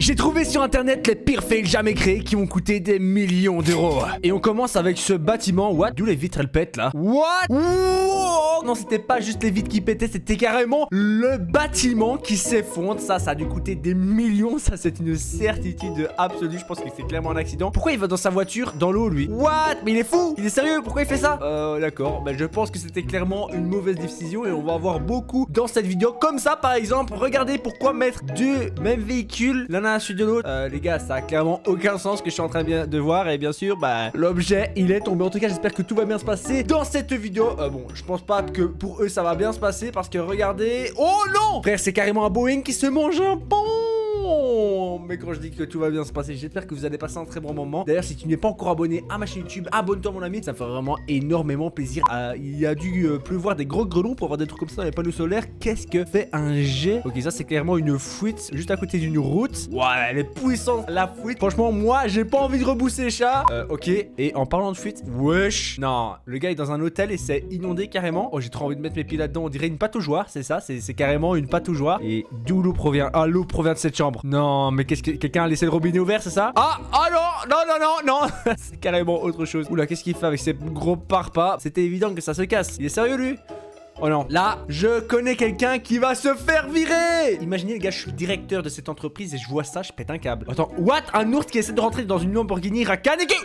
J'ai trouvé sur internet les pires fails jamais créés qui ont coûté des millions d'euros. Et on commence avec ce bâtiment. What? D'où les vitres elles pètent là? What? Wow! Non, c'était pas juste les vitres qui pétaient, c'était carrément le bâtiment qui s'effondre. Ça a dû coûter des millions. Ça, c'est une certitude absolue. Je pense qu'il fait clairement un accident. Pourquoi il va dans sa voiture dans l'eau lui? What? Mais il est fou! Il est sérieux? Pourquoi il fait ça? D'accord. Ben, je pense que c'était clairement une mauvaise décision et on va avoir beaucoup dans cette vidéo. Comme ça, par exemple, regardez pourquoi mettre deux mêmes véhicules l'un à la suite de l'autre. Les gars, ça a clairement aucun sens ce que je suis en train de voir. Et bien sûr, bah, l'objet, il est tombé. En tout cas, j'espère que tout va bien se passer dans cette vidéo. Bon, je pense pas que pour eux, ça va bien se passer parce que regardez. Oh non! Frère, c'est carrément un Boeing qui se mange un pont. Mais quand je dis que tout va bien se passer, j'espère que vous allez passer un très bon moment. D'ailleurs, si tu n'es pas encore abonné à ma chaîne YouTube, abonne-toi mon ami, ça me fait vraiment énormément plaisir. Il a dû pleuvoir des gros grelons pour avoir des trucs comme ça dans les panneaux solaires. Qu'est-ce que fait un jet? Ok, ça c'est clairement une fuite juste à côté d'une route. Ouais, elle est puissante la fuite. Franchement, moi j'ai pas envie de rebousser chat. Ok, et en parlant de fuite, wesh. Non, le gars est dans un hôtel et c'est inondé carrément. Oh, j'ai trop envie de mettre mes pieds là-dedans. On dirait une pataugeoire, c'est ça, c'est carrément une pataugeoire. Et d'où l'eau provient? Ah, l'eau provient de cette chambre. Non, mais qu'est-ce que quelqu'un a laissé le robinet ouvert, c'est ça? Ah non. C'est carrément autre chose. Oula, qu'est-ce qu'il fait avec ces gros pare-pas? C'était évident que ça se casse. Il est sérieux lui? Oh non, là, je connais quelqu'un qui va se faire virer. Imaginez les gars, je suis directeur de cette entreprise et je vois ça, je pète un câble. Attends, what? Un ours qui essaie de rentrer dans une Lamborghini Huracan et qui...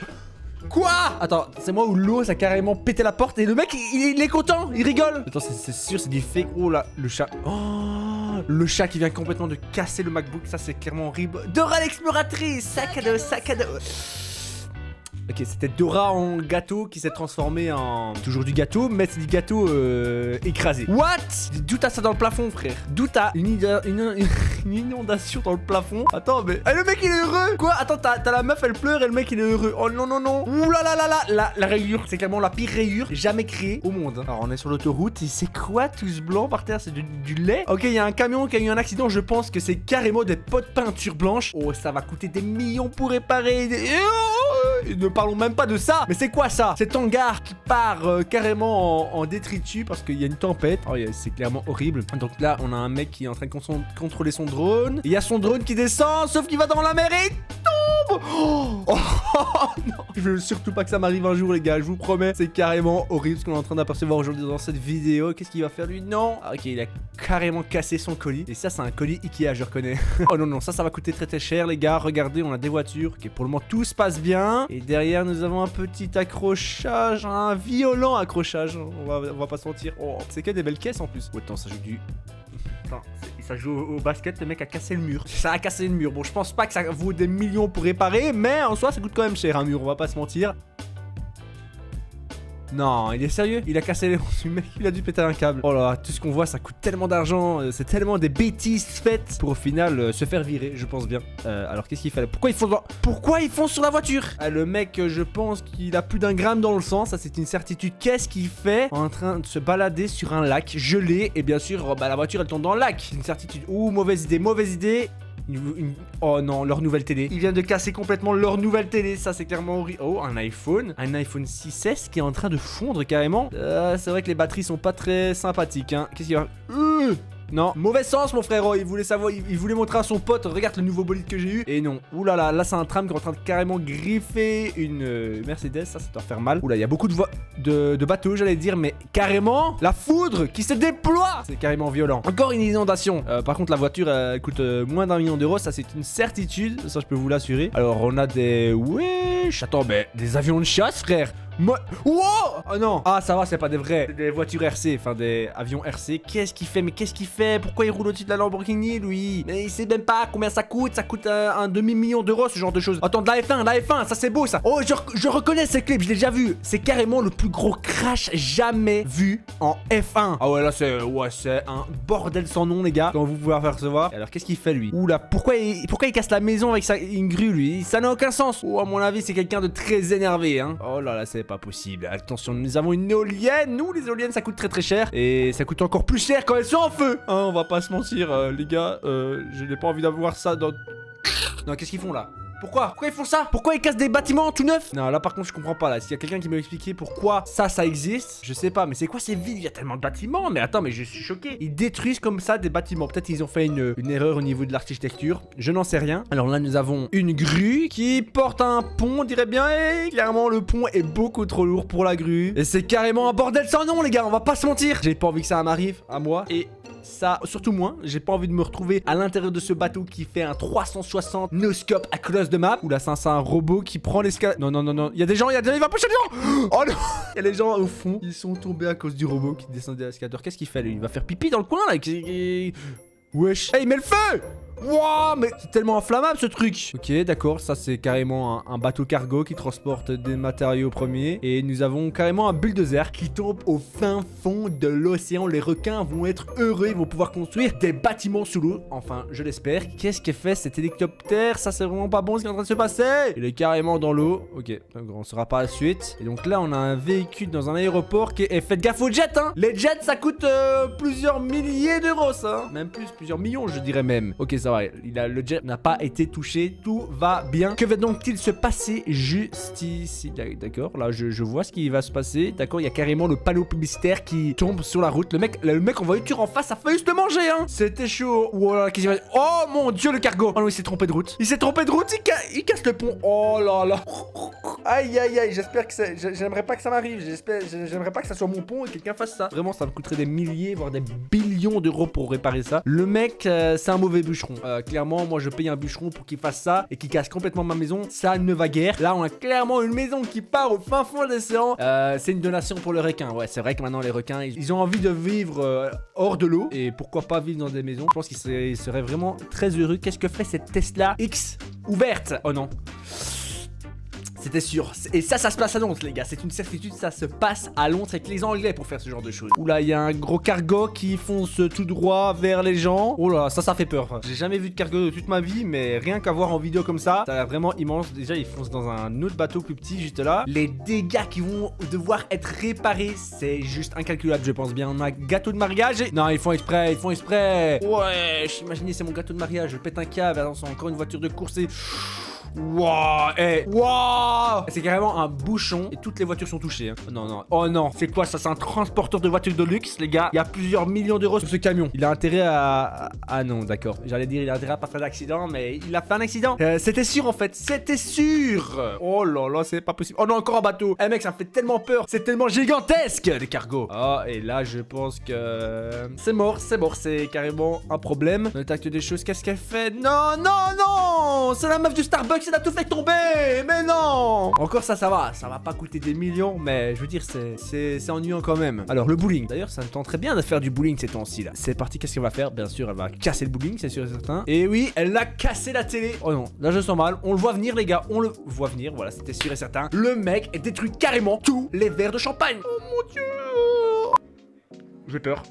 Quoi? Attends, c'est moi où l'eau ça a carrément pété la porte et le mec il est content, il rigole. Attends, c'est sûr, c'est du fake. Oh là, le chat. Oh, le chat qui vient complètement de casser le MacBook, ça c'est clairement horrible. Dora l'exploratrice, sac à dos. Ok, c'était Dora en gâteau qui s'est transformé en... Toujours du gâteau, mais c'est du gâteau écrasé. What? D'où t'as ça dans le plafond, frère? D'où t'as une inondation dans le plafond? Attends, mais... Eh, le mec, il est heureux! Quoi? Attends, t'as la meuf, elle pleure et le mec, il est heureux. Oh non. Ouh là là. La rayure, c'est clairement la pire rayure jamais créée au monde. Alors, on est sur l'autoroute et c'est quoi tout ce blanc par terre? C'est du lait? Ok, il y a un camion qui a eu un accident. Je pense que c'est carrément des pots de peinture blanche. Oh, ça va coûter des millions pour réparer. Ne parlons même pas de ça. Mais c'est quoi ça? Cet hangar qui part carrément en détritus parce qu'il y a une tempête. Oh, c'est clairement horrible. Donc là, on a un mec qui est en train de contrôler son drone. Il y a son drone qui descend, sauf qu'il va dans la mer et il tombe. Oh non. Je veux surtout pas que ça m'arrive un jour, les gars. Je vous promets. C'est carrément horrible ce qu'on est en train d'apercevoir aujourd'hui dans cette vidéo. Qu'est-ce qu'il va faire lui? Non. Ah, ok, il a carrément cassé son colis. Et ça, c'est un colis Ikea, je reconnais. Oh non, ça va coûter très cher, les gars. Regardez, on a des voitures. Ok, pour le moment, tout se passe bien. Et derrière, nous avons un petit accrochage, un violent accrochage. On va pas se mentir. Oh, c'est que des belles caisses en plus. Oh, attends, ça joue du... Attends, ça joue au basket, le mec a cassé le mur. Ça a cassé le mur. Bon, je pense pas que ça vaut des millions pour réparer, mais en soi, ça coûte quand même cher un mur, on va pas se mentir. Non, il est sérieux? Il a cassé les... Le mec, il a dû péter un câble. Oh là, tout ce qu'on voit, ça coûte tellement d'argent. C'est tellement des bêtises faites pour au final se faire virer, je pense bien. Alors, qu'est-ce qu'il fallait? Pourquoi ils font sur la voiture? Le mec, je pense qu'il a plus d'un gramme dans le sang. Ça, c'est une certitude. Qu'est-ce qu'il fait en train de se balader sur un lac gelé? Et bien sûr, la voiture, elle tombe dans le lac. C'est une certitude. Ouh, mauvaise idée. Oh non, leur nouvelle télé. Il vient de casser complètement leur nouvelle télé. Ça, c'est clairement horrible. Oh, un iPhone 6S qui est en train de fondre carrément. C'est vrai que les batteries sont pas très sympathiques, hein. Qu'est-ce qu'il y a? Non, mauvais sens mon frérot, il voulait savoir, il voulait montrer à son pote, regarde le nouveau bolide que j'ai eu. Et non, oulala, là c'est un tram qui est en train de carrément griffer une Mercedes, ça doit faire mal. Oula, il y a beaucoup de bateaux, j'allais dire, mais carrément, la foudre qui se déploie. C'est carrément violent. Encore une inondation. Par contre, la voiture, elle coûte moins d'1 million d'euros, ça c'est une certitude, ça je peux vous l'assurer. Alors, on a des... Wesh, attends, mais des avions de chasse, frère. Wow! Oh non! Ah, ça va, c'est pas des vrais. C'est des voitures RC, enfin des avions RC. Qu'est-ce qu'il fait? Mais qu'est-ce qu'il fait? Pourquoi il roule au-dessus de la Lamborghini, lui? Mais il sait même pas combien ça coûte. Ça coûte un demi-million d'euros, ce genre de choses. Attends, de la F1, ça c'est beau, ça. Oh, je reconnais ce clip, je l'ai déjà vu. C'est carrément le plus gros crash jamais vu en F1. Ah ouais, là, c'est un bordel sans nom, les gars. Comme vous pouvez apercevoir. Alors, qu'est-ce qu'il fait, lui? Oula, pourquoi il casse la maison avec une grue, lui? Ça n'a aucun sens. Oh, à mon avis, c'est quelqu'un de très énervé, hein. Oh là là, c'est pas possible. Attention, nous avons une éolienne. Nous, les éoliennes, ça coûte très cher. Et ça coûte encore plus cher quand elles sont en feu. Hein, on va pas se mentir, les gars. Je n'ai pas envie d'avoir ça dans... Non, qu'est-ce qu'ils font là? Pourquoi ils font ça? Pourquoi ils cassent des bâtiments tout neufs? Non, là par contre je comprends pas là. S'il y a quelqu'un qui m'a expliqué pourquoi ça existe, je sais pas. Mais c'est quoi ces villes? Il y a tellement de bâtiments. Mais attends, mais je suis choqué. Ils détruisent comme ça des bâtiments. Peut-être ils ont fait une erreur au niveau de l'architecture. Je n'en sais rien. Alors là nous avons une grue qui porte un pont, on dirait bien. Et clairement le pont est beaucoup trop lourd pour la grue. Et c'est carrément un bordel sans nom les gars. On va pas se mentir. J'ai pas envie que ça m'arrive à moi. Et ça, surtout moi, j'ai pas envie de me retrouver à l'intérieur de ce bateau qui fait un 360 no-scope across the map. Oula, c'est un robot qui prend l'escalade. Non, non, non, non. Il y a des gens, il va pousser des gens. Oh non. Il y a les gens au fond. Ils sont tombés à cause du robot qui descendait à l'escalator. Qu'est-ce qu'il fait lui? Il va faire pipi dans le coin là. Wesh. Hey, il met le feu. Wow, mais c'est tellement inflammable ce truc. Ok, d'accord, ça c'est carrément un bateau cargo qui transporte des matériaux premiers. Et nous avons carrément un bulldozer qui tombe au fin fond de l'océan. Les requins vont être heureux, ils vont pouvoir construire des bâtiments sous l'eau. Enfin, je l'espère. Qu'est-ce qu'est fait cet hélicoptère? Ça c'est vraiment pas bon ce qui est en train de se passer. Il est carrément dans l'eau. Ok, donc on saura par la suite. Et donc là on a un véhicule dans un aéroport qui est... Et faites gaffe aux jets hein. Les jets ça coûte plusieurs milliers d'euros ça hein. Même plus, plusieurs millions je dirais même. Ok, ça va, le jet n'a pas été touché, tout va bien. Que va donc-il se passer juste ici? D'accord, là je vois ce qui va se passer. D'accord, il y a carrément le panneau publicitaire qui tombe sur la route. Le mec en voiture en face a failli se le manger hein. C'était chaud. Voilà, qu'est-ce qu'il va... Oh mon dieu le cargo. Oh non, il s'est trompé de route. Il il casse le pont. Oh là là. Aïe aïe aïe, j'espère que ça... J'aimerais pas que ça m'arrive. J'aimerais pas que ça soit mon pont et quelqu'un fasse ça. Vraiment, ça me coûterait des milliers, voire des billions d'euros pour réparer ça. Le mec, c'est un mauvais bûcheron. Clairement, moi je paye un bûcheron pour qu'il fasse ça et qu'il casse complètement ma maison. Ça ne va guère. Là, on a clairement une maison qui part au fin fond de l'océan. C'est une donation pour le requin. Ouais, c'est vrai que maintenant les requins, ils ont envie de vivre hors de l'eau. Et pourquoi pas vivre dans des maisons? Je pense qu'ils seraient vraiment très heureux. Qu'est-ce que fait cette Tesla X ouverte? Oh non. C'était sûr. Et ça se passe à Londres, les gars. C'est une certitude, ça se passe à Londres avec les Anglais pour faire ce genre de choses. Oula, il y a un gros cargo qui fonce tout droit vers les gens. Oh là, ça fait peur. J'ai jamais vu de cargo de toute ma vie, mais rien qu'à voir en vidéo comme ça, ça a l'air vraiment immense. Déjà, ils foncent dans un autre bateau plus petit, juste là. Les dégâts qui vont devoir être réparés, c'est juste incalculable, je pense bien. On a un gâteau de mariage et... Non, ils font exprès, Ouais, imaginez, c'est mon gâteau de mariage. Je pète un câble, attention, encore une voiture de course et... Wow, wow. C'est carrément un bouchon et toutes les voitures sont touchées hein. Non, non, oh non, c'est quoi ça? C'est un transporteur de voitures de luxe, les gars. Il y a plusieurs millions d'euros sur ce camion. Il a intérêt à... Ah non, d'accord. J'allais dire il a intérêt à pas faire d'accident, mais il a fait un accident. C'était sûr en fait, c'était sûr. Oh là là, c'est pas possible. Oh non, encore un bateau. Eh mec, ça me fait tellement peur. C'est tellement gigantesque les cargos. Oh, et là, je pense que... C'est mort, c'est carrément un problème. Dans le tact des choses, qu'est-ce qu'elle fait? Non, non, non. C'est la meuf du Starbucks. Elle a tout fait tomber. Mais non. Encore ça va. Ça va pas coûter des millions. Mais je veux dire, c'est ennuyant quand même. Alors le bowling. D'ailleurs, ça me tente très bien de faire du bowling ces temps-ci là. C'est parti, qu'est-ce qu'elle va faire? Bien sûr, elle va casser le bowling, c'est sûr et certain. Et oui, elle a cassé la télé. Oh non, là je sens mal. On le voit venir les gars. On le voit venir. Voilà, c'était sûr et certain. Le mec détruit carrément tous les verres de champagne. Oh mon dieu.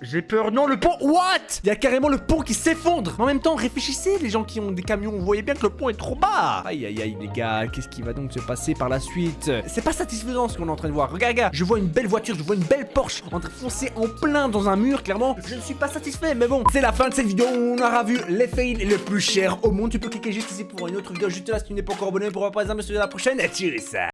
J'ai peur, non le pont, what? Il y a carrément le pont qui s'effondre. Mais en même temps, réfléchissez les gens qui ont des camions, vous voyez bien que le pont est trop bas. Aïe aïe aïe les gars, qu'est-ce qui va donc se passer par la suite? C'est pas satisfaisant ce qu'on est en train de voir. Regarde, je vois une belle voiture, je vois une belle Porsche en train de foncer en plein dans un mur, clairement. Je ne suis pas satisfait, mais bon. C'est la fin de cette vidéo, on aura vu les fails les plus chers au monde. Tu peux cliquer juste ici pour une autre vidéo, juste là si tu n'es pas encore abonné pour voir par exemple la prochaine. Et tu ça.